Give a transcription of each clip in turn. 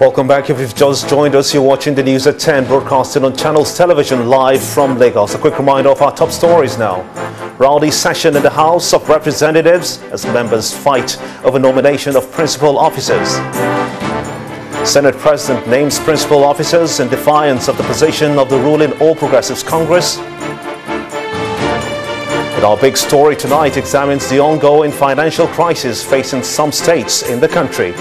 Welcome back. If you've just joined us, you're watching the news at 10, broadcasting on Channels Television live from Lagos. A quick reminder of our top stories now. Rowdy session in the House of Representatives as members fight over nomination of principal officers. Senate President names principal officers in defiance of the position of the ruling All Progressives Congress. And our big story tonight examines the ongoing financial crisis facing some states in the country.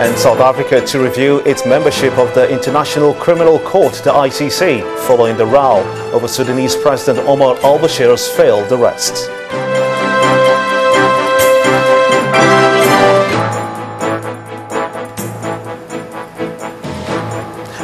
And South Africa to review its membership of the International Criminal Court, the ICC, following the row over Sudanese President Omar al-Bashir's failed arrest.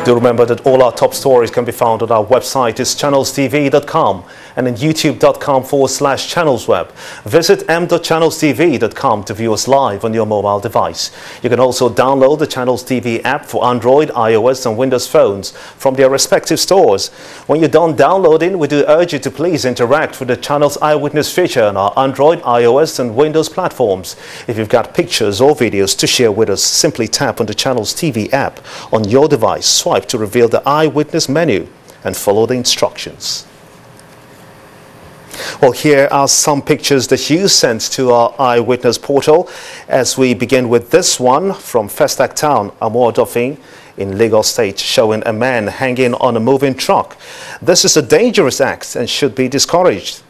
Do remember that all our top stories can be found on our website. It's channelstv.com and in youtube.com/channelsweb. Visit m.channelstv.com to view us live on your mobile device. You can also download the Channels TV app for Android, iOS and Windows phones from their respective stores. When you're done downloading, we do urge you to please interact with the Channels Eyewitness feature on our Android, iOS and Windows platforms. If you've got pictures or videos to share with us, simply tap on the Channels TV app on your device, swipe to reveal the Eyewitness menu and follow the instructions. Well, here are some pictures that you sent to our Eyewitness portal, as we begin with this one from Festac Town, Amorodofin in Lagos State, showing a man hanging on a moving truck. This is a dangerous act and should be discouraged.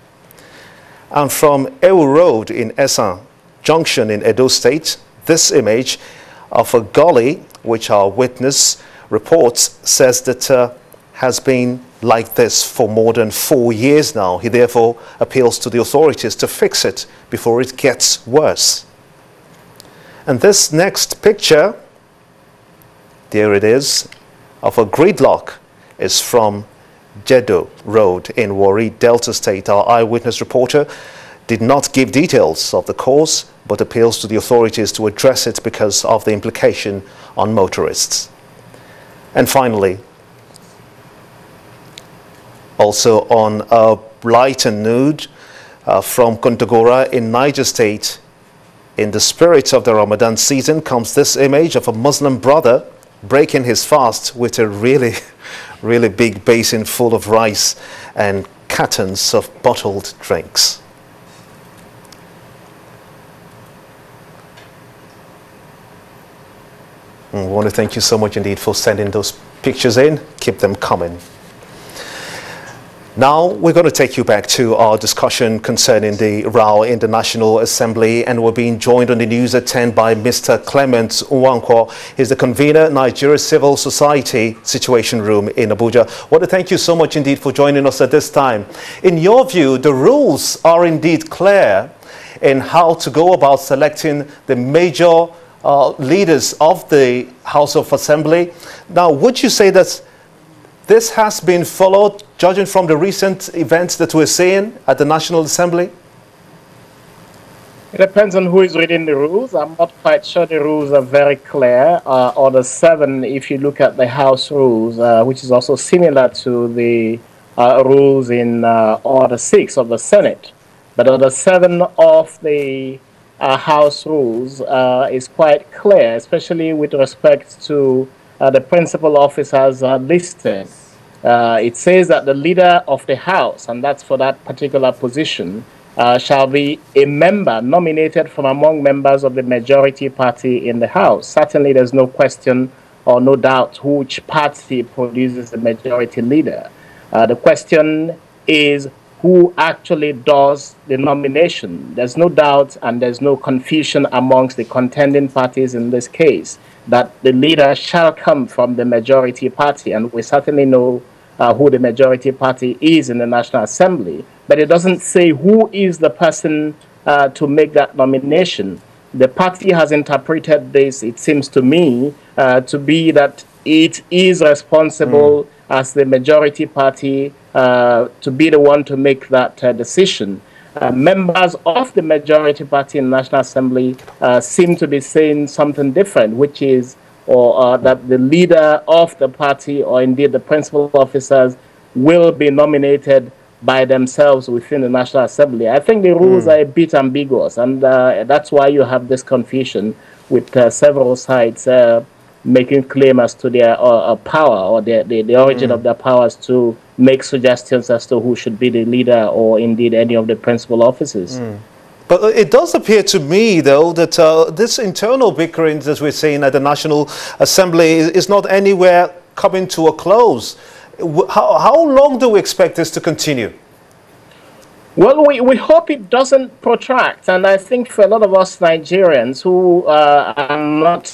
And from Ewu Road in Esan Junction in Edo State, this image of a gully, which our witness reports says that has been like this for more than 4 years now. He therefore appeals to the authorities to fix it before it gets worse. And this next picture, there it is, of a gridlock is from Jedo Road in Warri, Delta State. Our Eyewitness reporter did not give details of the cause, but appeals to the authorities to address it because of the implication on motorists. And finally, also on a lighter note, from Kontagora in Niger State, in the spirit of the Ramadan season comes this image of a Muslim brother breaking his fast with a really big basin full of rice and cartons of bottled drinks. I want to thank you so much indeed for sending those pictures in. Keep them coming. Now we're going to take you back to our discussion concerning the row in the National Assembly, and we're being joined on the news at 10 by Mr. Clement Nwankwo. He's the convener, Nigeria Civil Society Situation Room in Abuja. I want to thank you so much indeed for joining us at this time. In your view, the rules are indeed clear in how to go about selecting the major leaders of the House of Assembly. Now, would you say that this has been followed, judging from the recent events that we're seeing at the National Assembly? It depends on who is reading the rules. I'm not quite sure the rules are very clear. Order 7, if you look at the House rules, which is also similar to the rules in Order 6 of the Senate. But Order 7 of the House rules is quite clear, especially with respect to the principal officers listed. It says that the leader of the House, and that's for that particular position, shall be a member nominated from among members of the majority party in the House. Certainly there's no question or no doubt which party produces the majority leader. The question is who actually does the nomination. There's no doubt and there's no confusion amongst the contending parties in this case that the leader shall come from the majority party, and we certainly know who the majority party is in the National Assembly, but it doesn't say who is the person to make that nomination. The party has interpreted this, it seems to me, to be that it is responsible as the majority party to be the one to make that decision. Members of the majority party in the National Assembly seem to be saying something different, which is that the leader of the party, or indeed the principal officers, will be nominated by themselves within the National Assembly. I think the rules are a bit ambiguous, and that's why you have this confusion with several sides making claim as to their power or the origin of their powers to make suggestions as to who should be the leader or indeed any of the principal offices. But it does appear to me, though, that this internal bickering that we're seeing at the National Assembly is not anywhere coming to a close. How long do we expect this to continue? Well, we hope it doesn't protract. And I think for a lot of us Nigerians who are not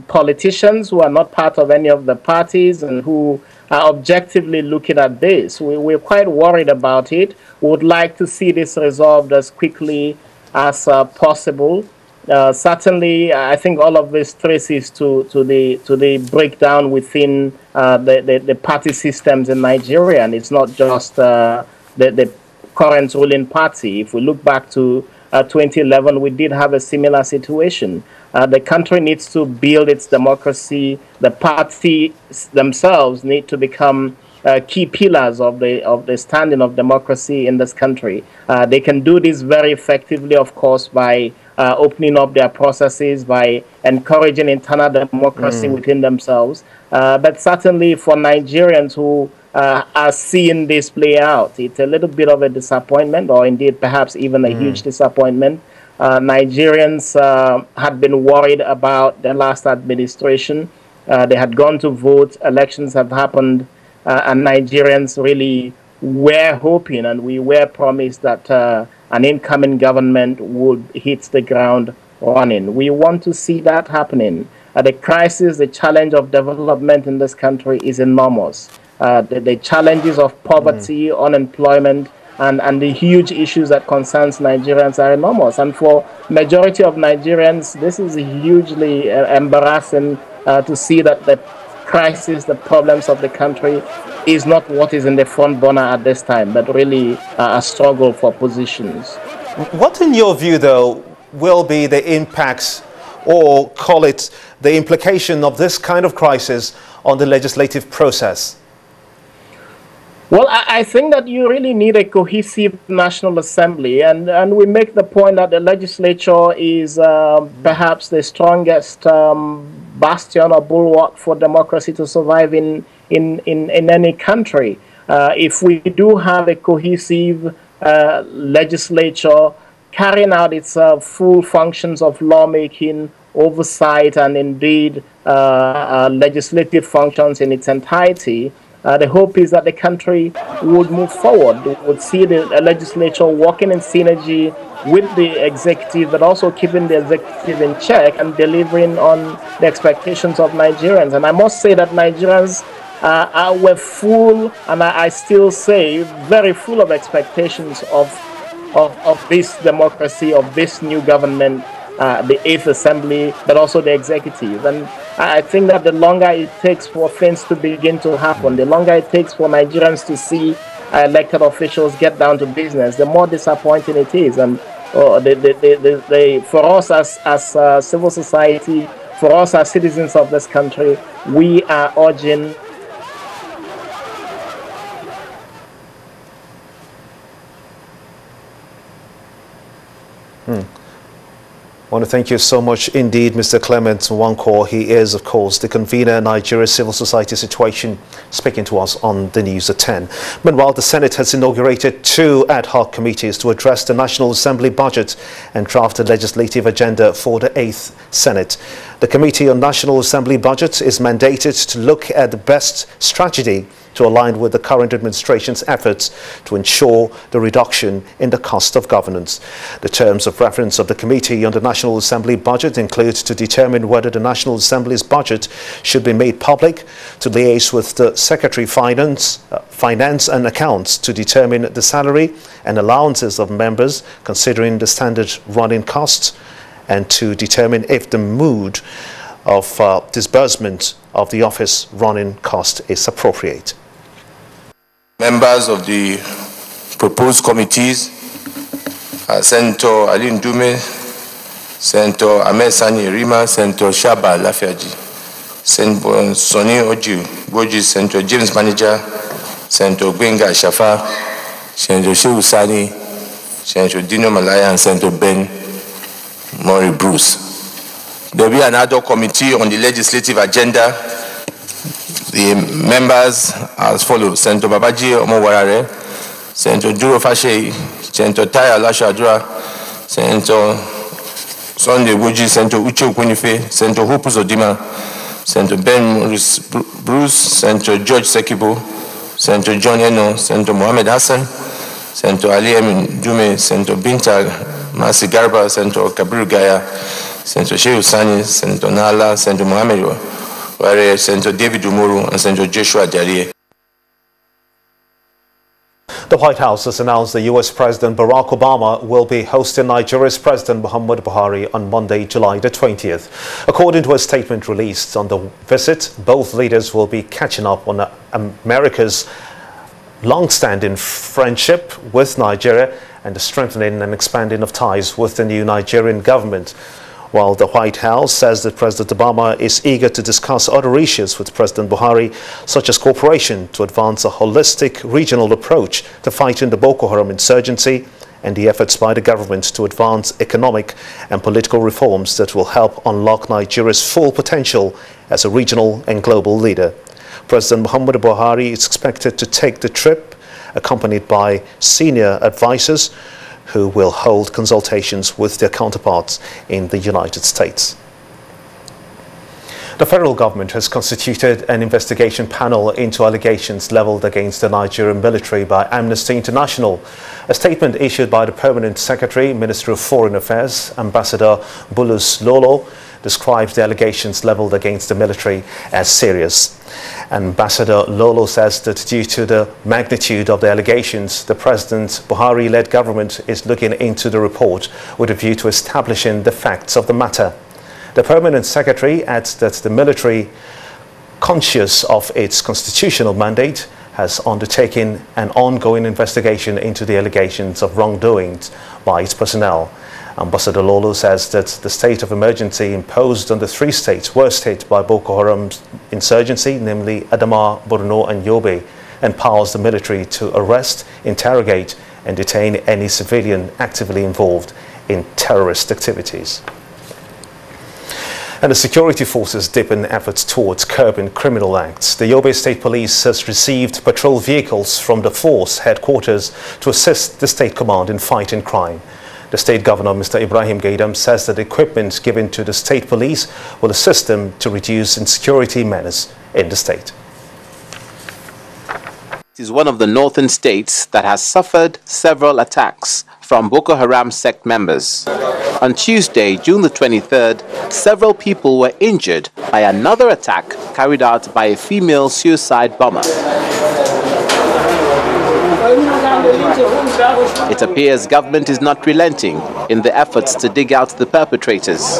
politicians, who are not part of any of the parties, and who are objectively looking at this, we're quite worried about it. We would like to see this resolved as quickly as possible. Certainly, I think all of this traces to the breakdown within the party systems in Nigeria, and it's not just the current ruling party. If we look back to 2011, we did have a similar situation. The country needs to build its democracy. The parties themselves need to become key pillars of the standing of democracy in this country. They can do this very effectively, of course, by opening up their processes, by encouraging internal democracy within themselves. But certainly for Nigerians who are seeing this play out, it's a little bit of a disappointment, or indeed perhaps even a huge disappointment. Nigerians had been worried about the last administration. They had gone to vote, elections have happened, and Nigerians really were hoping, and we were promised that an incoming government would hit the ground running. We want to see that happening. The crisis, the challenge of development in this country is enormous. The challenges of poverty, unemployment, and the huge issues that concerns Nigerians are enormous. And for majority of Nigerians, this is hugely embarrassing to see that the crisis, the problems of the country is not what is in the front burner at this time, but really a struggle for positions. What, in your view, though, will be the impacts, or call it the implication of this kind of crisis on the legislative process? Well, I think that you really need a cohesive National Assembly, and we make the point that the legislature is perhaps the strongest bastion or bulwark for democracy to survive in any country. If we do have a cohesive legislature carrying out its full functions of lawmaking, oversight, and indeed legislative functions in its entirety, the hope is that the country would move forward. We would see the legislature working in synergy with the executive, but also keeping the executive in check and delivering on the expectations of Nigerians. And I must say that Nigerians were full, and I still say very full of expectations of this democracy, of this new government, the 8th Assembly, but also the executive. And I think that the longer it takes for things to begin to happen, the longer it takes for Nigerians to see elected officials get down to business, the more disappointing it is. And for us as civil society, for us as citizens of this country, we are urging I want to thank you so much indeed, Mr. Clement Nwankwo. He is, of course, the convener Nigeria Civil Society Situation, speaking to us on the news at 10. Meanwhile, the Senate has inaugurated 2 ad hoc committees to address the National Assembly budget and draft a legislative agenda for the 8th Senate. The Committee on National Assembly Budget is mandated to look at the best strategy to align with the current administration's efforts to ensure the reduction in the cost of governance. The terms of reference of the Committee on the National Assembly Budget include to determine whether the National Assembly's budget should be made public, to liaise with the Secretary Finance and Accounts to determine the salary and allowances of members considering the standard running costs, and to determine if the mode of disbursement of the office running cost is appropriate. Members of the proposed committees are Senator Ali Ndume, Senator Ahmed Sani Rima, Senator Shaba Lafiaji, Senator Sonny Oji Boji, Senator James Manager, Senator Gbenga Shafa, Senator Shehu Sani, Senator Dino Malaya, and Senator Ben Murray Bruce. There will be an ad hoc committee on the legislative agenda. The members as follows: Senator Babaji Omowarare, Senator Duro Fashe, Senator Taya Lashadura, Senator Sunday Wuji, Senator Uche Okwunife, Senator Hope Uzodimma, Senator Ben Morris Bruce, Senator George Sekibo, Senator John Eno, Senator Mohammed Hassan, Senator Ali Emin Dume, Senator Binta Masi Garba, Senator Kabir Gaya, Senator Shehu Sani, Senator Nala, Senator Mohammed Ware, Senator David Umoru, and Senator Joshua Darie. The White House has announced the U.S. President Barack Obama will be hosting Nigeria's President Muhammadu Buhari on Monday, July the 20th. According to a statement released on the visit, both leaders will be catching up on America's long-standing friendship with Nigeria and the strengthening and expanding of ties with the new Nigerian government. While the White House says that President Obama is eager to discuss other issues with President Buhari, such as cooperation to advance a holistic regional approach to fighting the Boko Haram insurgency and the efforts by the government to advance economic and political reforms that will help unlock Nigeria's full potential as a regional and global leader. President Muhammadu Buhari is expected to take the trip, accompanied by senior advisors who will hold consultations with their counterparts in the United States. The federal government has constituted an investigation panel into allegations leveled against the Nigerian military by Amnesty International. A statement issued by the Permanent Secretary, Ministry of Foreign Affairs, Ambassador Bulus Lolo, describes the allegations leveled against the military as serious. Ambassador Lolo says that due to the magnitude of the allegations, the President Buhari-led government is looking into the report with a view to establishing the facts of the matter. The Permanent Secretary adds that the military, conscious of its constitutional mandate, has undertaken an ongoing investigation into the allegations of wrongdoings by its personnel. Ambassador Lolo says that the state of emergency imposed on the three states worst hit by Boko Haram's insurgency, namely Adamawa, Borno and Yobe, empowers the military to arrest, interrogate and detain any civilian actively involved in terrorist activities. And the security forces deepen efforts towards curbing criminal acts. The Yobe State Police has received patrol vehicles from the force headquarters to assist the state command in fighting crime. The state governor, Mr. Ibrahim Gaidam, says that the equipment given to the state police will assist them to reduce insecurity menace in the state. It is one of the northern states that has suffered several attacks from Boko Haram sect members. On Tuesday, June the 23rd, several people were injured by another attack carried out by a female suicide bomber. It appears government is not relenting in the efforts to dig out the perpetrators.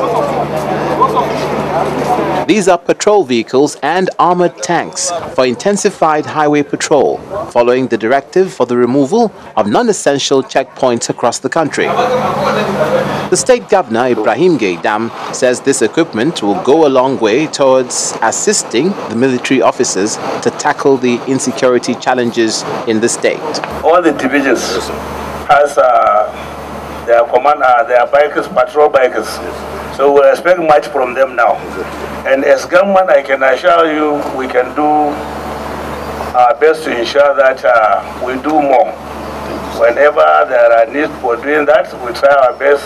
These are patrol vehicles and armored tanks for intensified highway patrol, following the directive for the removal of non-essential checkpoints across the country. The state governor, Ibrahim Gaidam, says this equipment will go a long way towards assisting the military officers to tackle the insecurity challenges in the state. All the divisions has their command, their bikers, patrol bikers. So we expect much from them now. And as government, I can assure you, we can do our best to ensure that we do more. Whenever there are needs for doing that, we try our best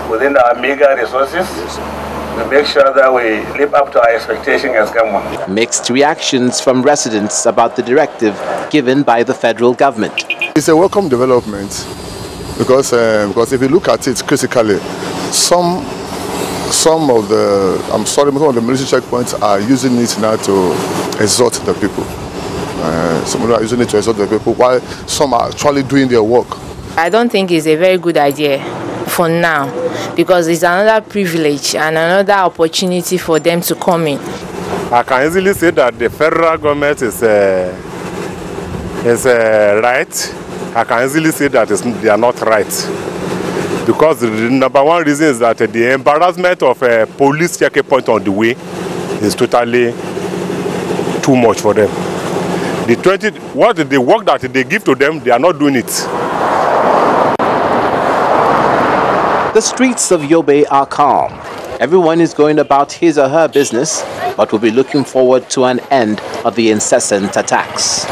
within our meager resources to make sure that we live up to our expectation as government. Mixed reactions from residents about the directive given by the federal government. It's a welcome development because if you look at it critically, some of the military checkpoints are using it now to exhort the people. Some are using it to exhort the people while some are actually doing their work. I don't think it's a very good idea for now because it's another privilege and another opportunity for them to come in. I can easily say that the federal government is right. I can easily say that they are not right. Because the number one reason is that the embarrassment of a police checkpoint on the way is totally too much for them. the work that they give to them, they are not doing it. The streets of Yobe are calm. Everyone is going about his or her business, but will be looking forward to an end of the incessant attacks.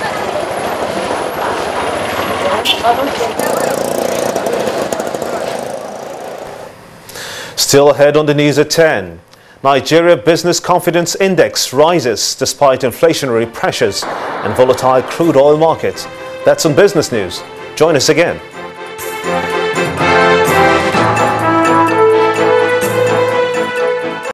Still ahead on the news at 10. Nigeria Business Confidence Index rises despite inflationary pressures and volatile crude oil markets. That's on Business News. Join us again.